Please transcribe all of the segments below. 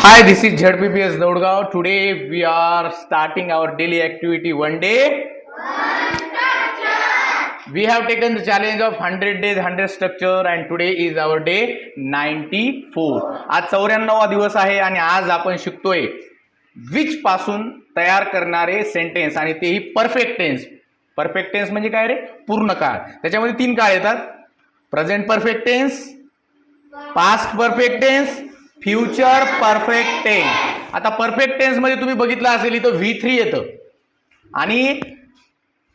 Hi, this is ZPPS Daudgaon. Today we are starting our daily activity one day. We have taken the challenge of 100 days, 100 structure and today is our day 94. आज 94वा दिवस आहे आणि आज आपण शिकतोय which पासून तयार करणारे सेंटेन्स आणि तेही परफेक्ट टेन्स. परफेक्ट टेन्स म्हणजे काय रे? पूर्ण काळ. त्याच्यामध्ये तीन काळ येतात: present perfect tense, past perfect tense, future perfect tense. आता परफेक्ट टेन्स मध्ये तुम्ही बघितलं असेल इथं V3 येतं आणि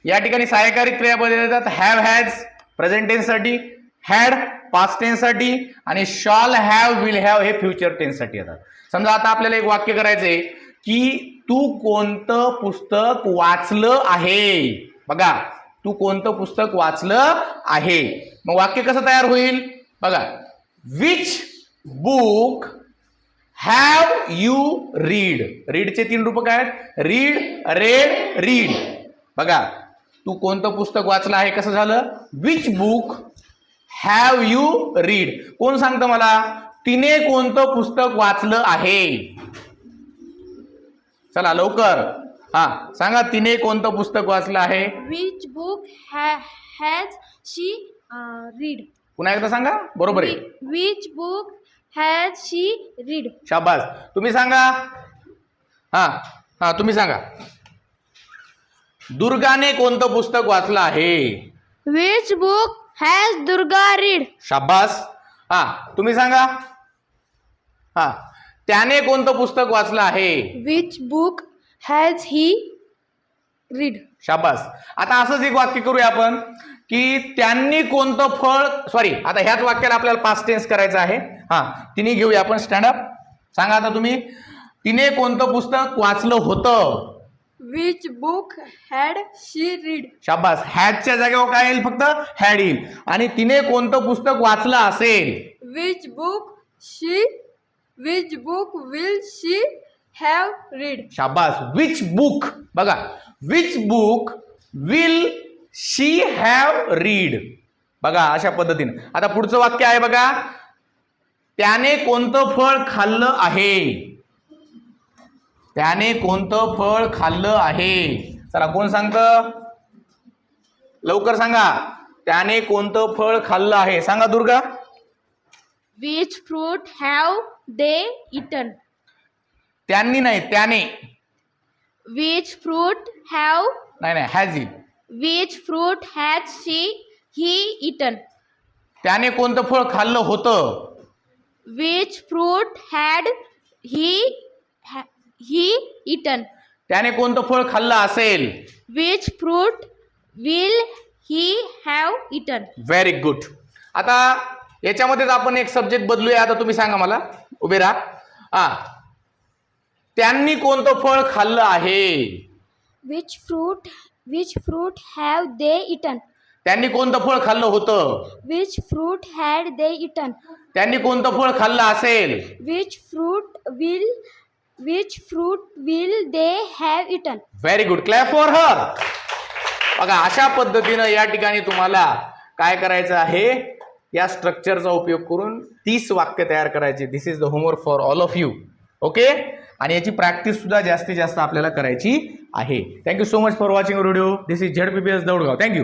या ठिकाणी सहाय्यकारी क्रियापद येतात हॅव हॅज प्रेझेंट टेन्स साठी, हॅड पास्ट टेन्स साठी आणि शॉल हॅव विल हॅव हे फ्युचर टेन्स साठी येतात. समजा आता आपल्याला एक वाक्य करायचंय की तू कोणतं पुस्तक वाचलं आहे. बघा, तू कोणतं पुस्तक वाचलं आहे. मग वाक्य कसं तयार होईल बघा. Which book have you read. रीडचे तीन रूप काय आहेत? Read, red, read. बघा, तू कोणतं पुस्तक वाचलं आहे कसं झालं? Which book have you read. कोण सांगतं मला? तिने कोणतं पुस्तक वाचलं आहे? चला लवकर, हा सांगा, तिने कोणतं पुस्तक वाचलं आहे? Which book has she read? पुन्हा एकदा सांगा. बरोबर आहे. Which book has she read? शाबास. तुम्ही सांगा. हा हा तुम्ही सांगा. दुर्गाने कोणतं पुस्तक वाचलं आहे? Which book has Durga read? शाबास. हा तुम्ही सांगा. हा त्याने कोणतं पुस्तक वाचलं आहे? Which book has he read? शाबास. आता असंच एक वाक्य करूया आपण की त्यांनी कोणतं फळ, सॉरी आता ह्याच वाक्याला आपल्याला पास्ट टेन्स करायचं आहे. हा तिने घेऊया आपण. स्टँडअप. सांगा आता तुम्ही. तिने कोणतं पुस्तक वाचलं होतं? Which book had she read? शाबास. हॅडच्या जागेवर काय येईल? फक्त हॅड येईल. आणि तिने कोणतं पुस्तक वाचलं असेल? Which book will she have read? शाबास. Which book. बघा, which book will she have read. बघा अशा पद्धतीने. आता पुढचं वाक्य आहे बघा. त्याने कोणतं फळ खाल्लं आहे? त्याने कोणतं फळ खाल्लं आहे? चला कोण सांगतं? लवकर सांगा. त्याने कोणतं फळ खाल्लं आहे? सांगा Durga. Which fruit have they eaten? त्यांनी नाही, त्याने. Which fruit have नाही has he. Which fruit had he eaten? त्याने कोणतं फळ खाल्लं होतं? Which fruit had he eaten? त्याने कोणतं फळ खाल्लं असेल? Which fruit will he have eaten? Very good. आता याच्यामध्येच आपण एक सब्जेक्ट बदलूया. आता तुम्ही सांगा मला. उभे राहा. हा त्यांनी कोणतं फळ खाल्लं आहे? Which fruit have they eaten? त्यांनी कोणतं फळ खाल्लं होतं? Which fruit had they eaten? त्यांनी कोणतं फळ खाल्लं असेल? Which fruit will they have eaten? Very good. Clap for her. बघा अशा पद्धतीनं या ठिकाणी तुम्हाला काय करायचं आहे? या स्ट्रक्चरचा उपयोग करून 30 वाक्य तयार करायचे. This is the homework for all of you. Okay. आणि याची प्रॅक्टिस सुद्धा जास्तीत जास्त आपल्याला करायची आहे. Thank you so much for watching video. This is ZPPS Daudgaon. Thank you.